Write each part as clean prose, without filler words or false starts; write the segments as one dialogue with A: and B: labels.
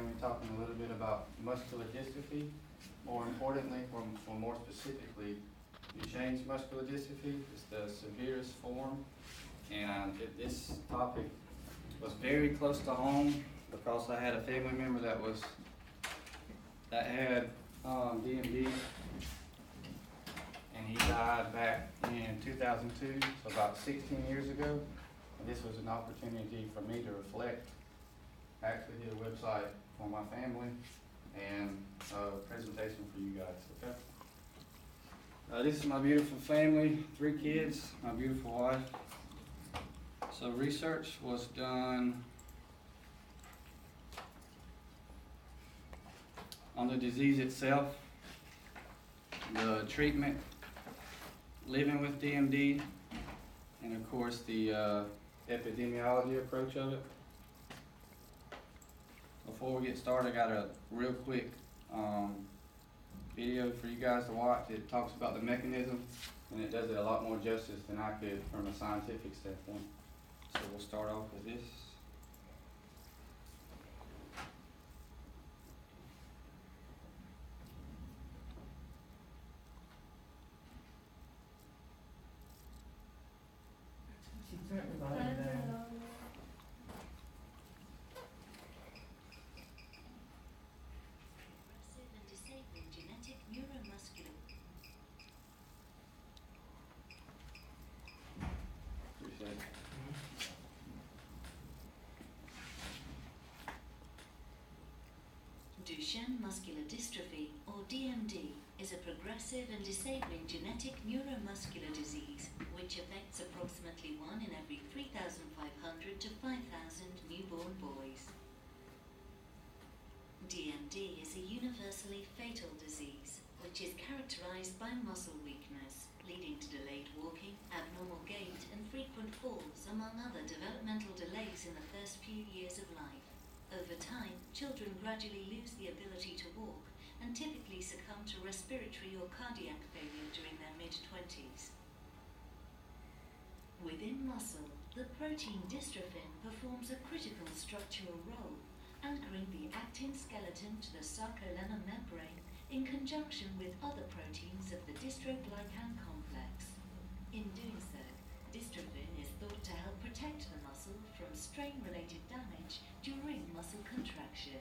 A: family talking a little bit about muscular dystrophy. More importantly, or more specifically, Duchenne's muscular dystrophy is the severest form. And this topic was very close to home because I had a family member that had DMD, and he died back in 2002, so about 16 years ago. And this was an opportunity for me to reflect. I actually did a website for my family and a presentation for you guys, okay? This is my beautiful family, 3 kids, my beautiful wife. So research was done on the disease itself, the treatment, living with DMD, and of course the epidemiology approach of it. Before we get started, I got a real quick video for you guys to watch. It talks about the mechanism, and it does it a lot more justice than I could from a scientific standpoint. So we'll start off with this.
B: Duchenne muscular dystrophy, or DMD, is a progressive and disabling genetic neuromuscular disease which affects approximately 1 in every 3,500 to 5,000 newborn boys. DMD is a universally fatal disease which is characterized by muscle weakness, leading to delayed walking, abnormal gait, and frequent falls, among other developmental delays in the first few years of life. Over time, children gradually lose the ability to walk and typically succumb to respiratory or cardiac failure during their mid-20s. Within muscle, the protein dystrophin performs a critical structural role, anchoring the actin skeleton to the sarcolemma membrane in conjunction with other proteins of the dystroglycan complex. In doing so, dystrophin is thought to help protect the muscle from strain-related damage during muscle contraction.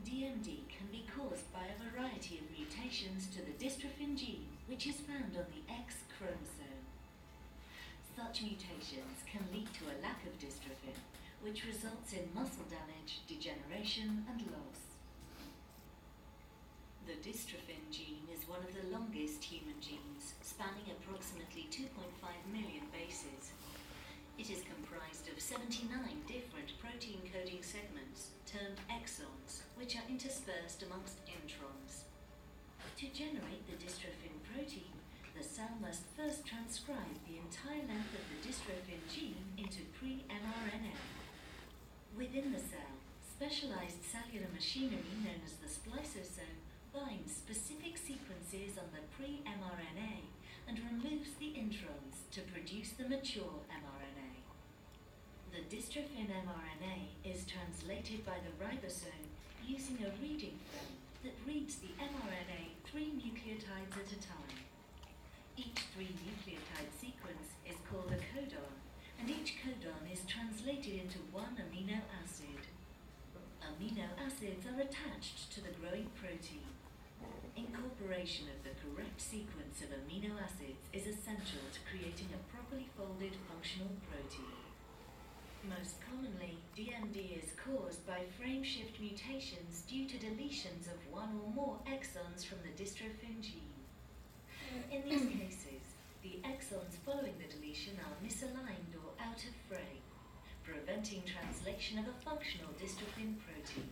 B: DMD can be caused by a variety of mutations to the dystrophin gene, which is found on the X chromosome. Such mutations can lead to a lack of dystrophin, which results in muscle damage, degeneration, and loss. The dystrophin gene is one of the longest human genes, spanning approximately 2.5 million bases. It is comprised of 79 different protein-coding segments, termed exons, which are interspersed amongst introns. To generate the dystrophin protein, the cell must first transcribe the entire length of the dystrophin gene into pre-mRNA. Within the cell, specialized cellular machinery known as the spliceosome binds specific sequences on the pre-mRNA and removes the introns to produce the mature mRNA. The dystrophin mRNA is translated by the ribosome using a reading frame that reads the mRNA 3 nucleotides at a time. Each 3 nucleotide sequence is called a codon, and each codon is translated into 1 amino acid. Amino acids are attached to the growing protein. Incorporation of the correct sequence of amino acids is essential to creating a properly folded functional protein. Most commonly, DMD is caused by frameshift mutations due to deletions of 1 or more exons from the dystrophin gene. In these cases, the exons following the deletion are misaligned or out of frame, preventing translation of a functional dystrophin protein.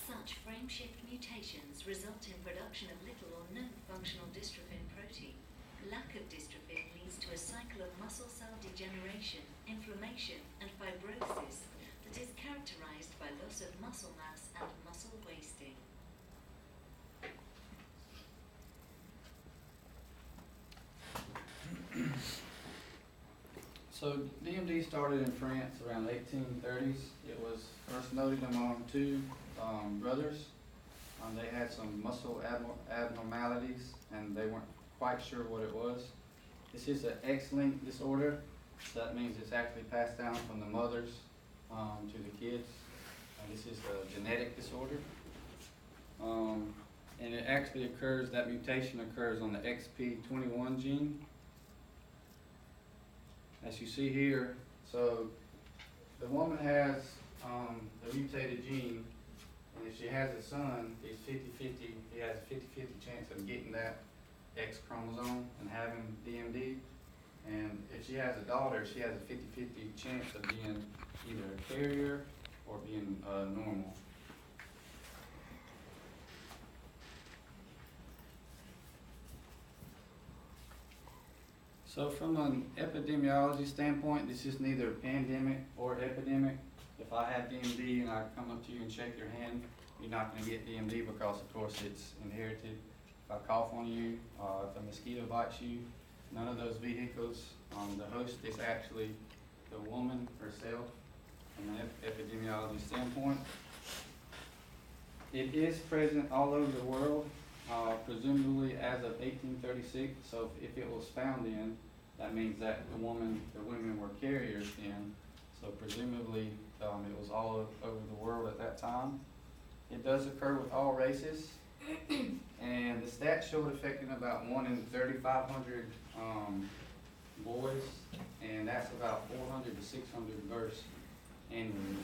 B: Such frameshift mutations result in production of little or no functional dystrophin protein. Lack of dystrophin leads to a cycle of muscle cell degeneration, inflammation, and fibrosis that is characterized by loss of muscle mass and muscle wasting.
A: So DMD started in France around 1830s. It was first noted among two brothers. They had some muscle abnormalities and they weren't quite sure what it was. This is an X-linked disorder. So that means it's actually passed down from the mothers to the kids. This is a genetic disorder. And it actually occurs, that mutation occurs on the XP21 gene. As you see here, so the woman has the mutated gene, and if she has a son, he's 50-50, he has a 50-50 chance of getting that X chromosome and having DMD. And if she has a daughter, she has a 50-50 chance of being either a carrier or being normal. So from an epidemiology standpoint, this is neither pandemic or epidemic. If I have DMD and I come up to you and shake your hand, you're not going to get DMD because, of course, it's inherited. If I cough on you, if a mosquito bites you, none of those vehicles. The host is actually the woman herself from an epidemiology standpoint. It is present all over the world. Presumably as of 1836, so if it was found in, that means that the women were carriers then, so presumably it was all over the world at that time. It does occur with all races, and the stats show it affecting about 1 in 3,500 boys, and that's about 400 to 600 births annually.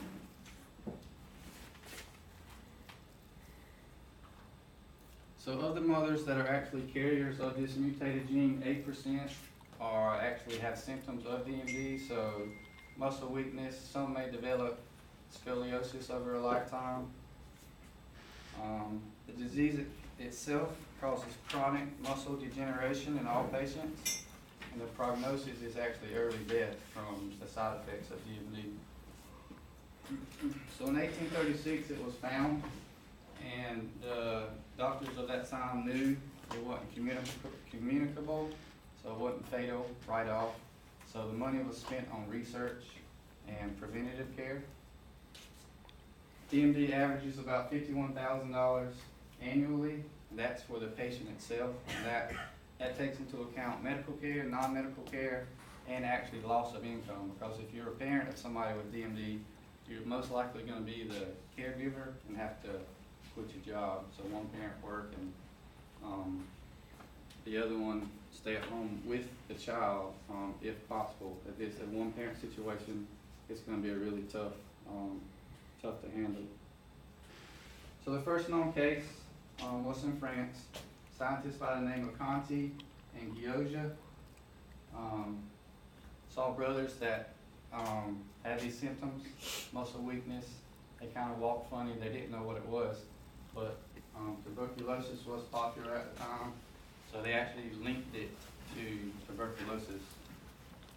A: So of the mothers that are actually carriers of this mutated gene, 8% are actually have symptoms of DMD, so muscle weakness. Some may develop scoliosis over a lifetime. The disease itself causes chronic muscle degeneration in all patients, and the prognosis is actually early death from the side effects of DMD. So in 1836 it was found, and the doctors of that time knew it wasn't communicable, so it wasn't fatal right off. So the money was spent on research and preventative care. DMD averages about $51,000 annually. That's for the patient itself, and that takes into account medical care, non-medical care, and actually loss of income. Because if you're a parent of somebody with DMD, you're most likely going to be the caregiver and have to quit your job. So one parent work and the other one stay at home with the child if possible. If it's a one parent situation, it's going to be a really tough to handle. So the first known case was in France. Scientists by the name of Conti and Gioja saw brothers that had these symptoms, muscle weakness. They kind of walked funny. They didn't know what it was, but tuberculosis was popular at the time, so they actually linked it to tuberculosis.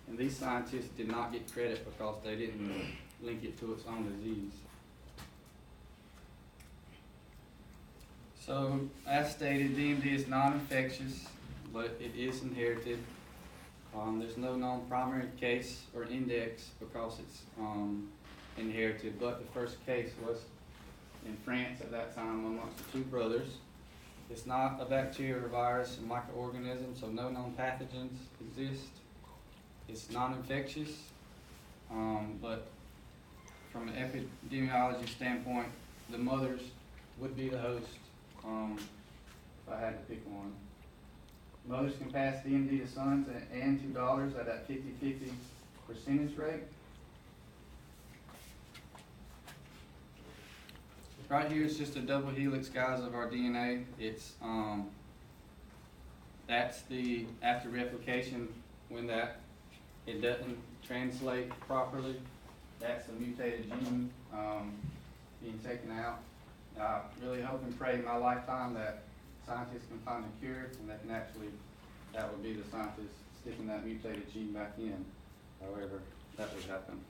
A: And these scientists did not get credit because they didn't link it to its own disease. So, as stated, DMD is non-infectious, but it is inherited. There's no known primary case or index because it's inherited, but the first case was in France at that time amongst the two brothers. It's not a bacteria or virus, a microorganism, so no known pathogens exist. It's non-infectious, but from an epidemiology standpoint, the mothers would be the host if I had to pick one. Mothers can pass DMD to sons and to daughters at that 50-50 percentage rate. Right here is just a double helix, guys, of our DNA. It's that's the after replication when it doesn't translate properly. That's a mutated gene being taken out. I really hope and pray in my lifetime that scientists can find a cure, and that would be the scientists sticking that mutated gene back in. However, that would happen.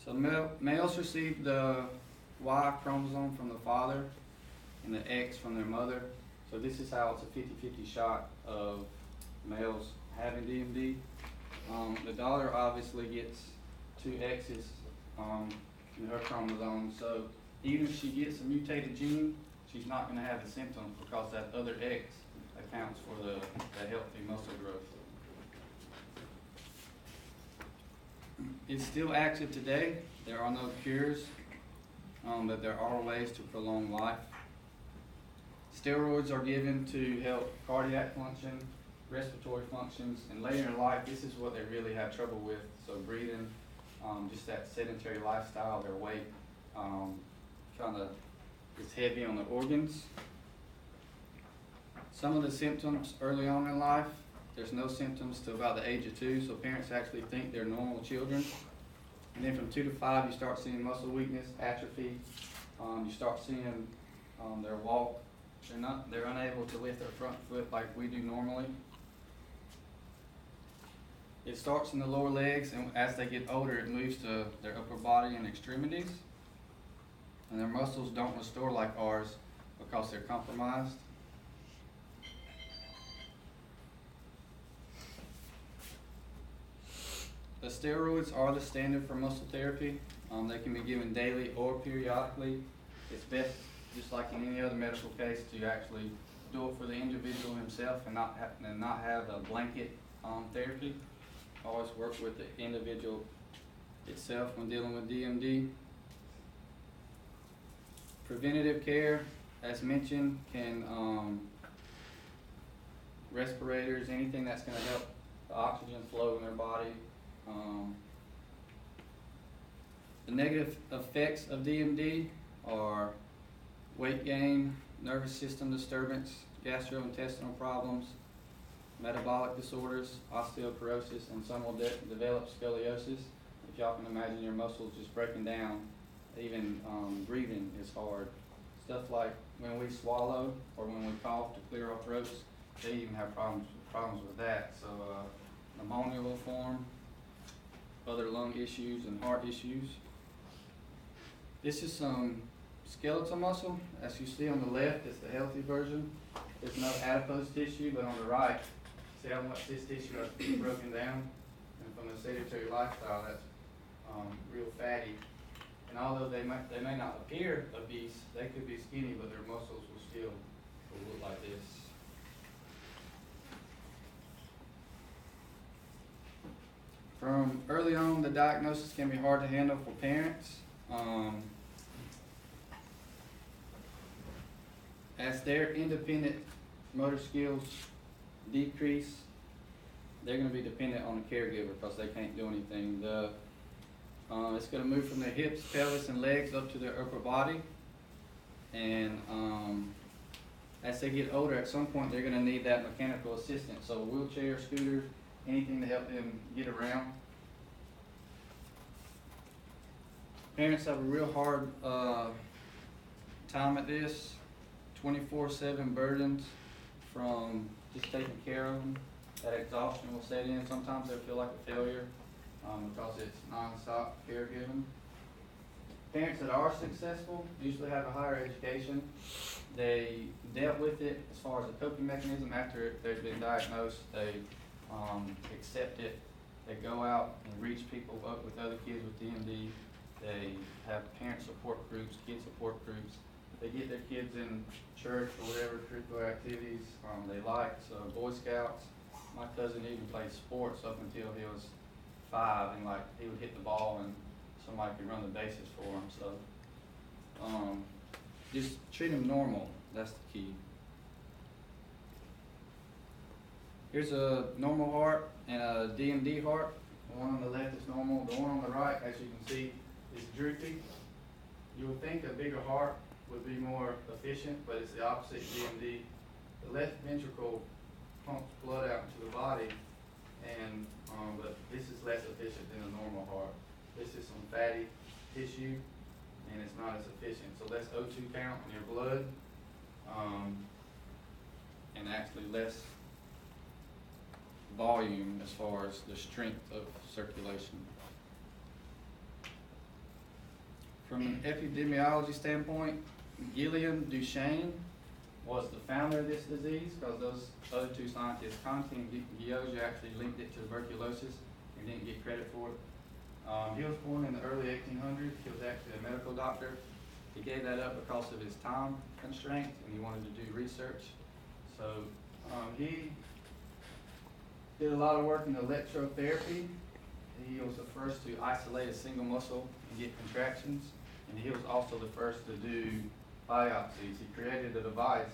A: So males receive the Y chromosome from the father and the X from their mother. So this is how it's a 50-50 shot of males having DMD. The daughter obviously gets 2 X's in her chromosome, so even if she gets a mutated gene, she's not going to have the symptoms because that other X accounts for the healthy muscle growth. It's still active today. There are no cures, but there are ways to prolong life. Steroids are given to help cardiac function, respiratory functions, and later in life, this is what they really have trouble with. So breathing, just that sedentary lifestyle, their weight kind of is heavy on the organs. Some of the symptoms early on in life, there's no symptoms till about the age of 2, so parents actually think they're normal children. And then from 2 to 5, you start seeing muscle weakness, atrophy. You start seeing their walk. They're unable to lift their front foot like we do normally. It starts in the lower legs, and as they get older, it moves to their upper body and extremities. And their muscles don't restore like ours because they're compromised. The steroids are the standard for muscle therapy. They can be given daily or periodically. It's best, just like in any other medical case, to actually do it for the individual himself and not have a blanket therapy. Always work with the individual itself when dealing with DMD. Preventative care, as mentioned, can respirators, anything that's going to help the oxygen flow in their body. The negative effects of DMD are weight gain, nervous system disturbance, gastrointestinal problems, metabolic disorders, osteoporosis, and some will develop scoliosis. If y'all can imagine your muscles just breaking down, even breathing is hard. Stuff like when we swallow or when we cough to clear our throats, they even have problems with that. So pneumonia will form, other lung issues and heart issues. This is some skeletal muscle. As you see on the left, it's the healthy version. There's no adipose tissue, but on the right, see how much this tissue has been broken down? And from the sedentary lifestyle, that's real fatty. And although they may not appear obese, they could be skinny, but their muscles will still look like this. From early on, the diagnosis can be hard to handle for parents. As their independent motor skills decrease, they're going to be dependent on a caregiver because they can't do anything. It's going to move from their hips, pelvis, and legs up to their upper body. And as they get older, at some point, they're going to need that mechanical assistance. So a wheelchair, scooter, anything to help them get around. Parents have a real hard time at this. 24/7 burdens from just taking care of them. That exhaustion will set in. Sometimes they'll feel like a failure because it's non-stop caregiving. Parents that are successful usually have a higher education. They dealt with it as far as a coping mechanism after they've been diagnosed. They accept it. They go out and reach people up with other kids with DMD. They have parent support groups, kid support groups. They get their kids in church or whatever curricular activities they like. So Boy Scouts. My cousin even played sports up until he was 5, and like he would hit the ball and somebody could run the bases for him. So just treat him normal. That's the key. Here's a normal heart and a DMD heart. The one on the left is normal. The one on the right, as you can see, is droopy. You would think a bigger heart would be more efficient, but it's the opposite DMD. The left ventricle pumps blood out into the body, and but this is less efficient than a normal heart. This is some fatty tissue, and it's not as efficient. So less O2 count in your blood, and actually less volume as far as the strength of circulation. From an epidemiology standpoint, Gillian Duchesne was the founder of this disease because those other two scientists, Conti and Gioja, actually linked it to tuberculosis. We didn't get credit for it. He was born in the early 1800s. He was actually a medical doctor. He gave that up because of his time constraints, and he wanted to do research. So he did a lot of work in electrotherapy. He was the first to isolate a single muscle and get contractions, and he was also the first to do biopsies. He created a device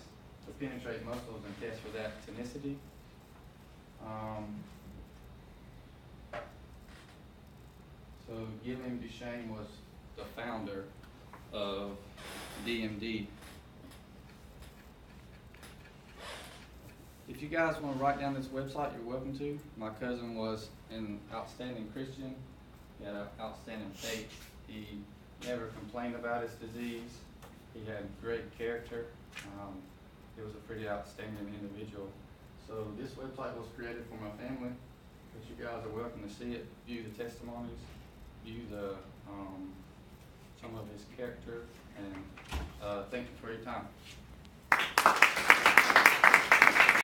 A: to penetrate muscles and test for that tonicity. So Gilliam Duchesne was the founder of DMD. If you guys want to write down this website, you're welcome to. My cousin was an outstanding Christian. He had an outstanding faith. He never complained about his disease. He had great character. He was a pretty outstanding individual. So this website was created for my family, but you guys are welcome to see it, view the testimonies, view the some of his character, and thank you for your time.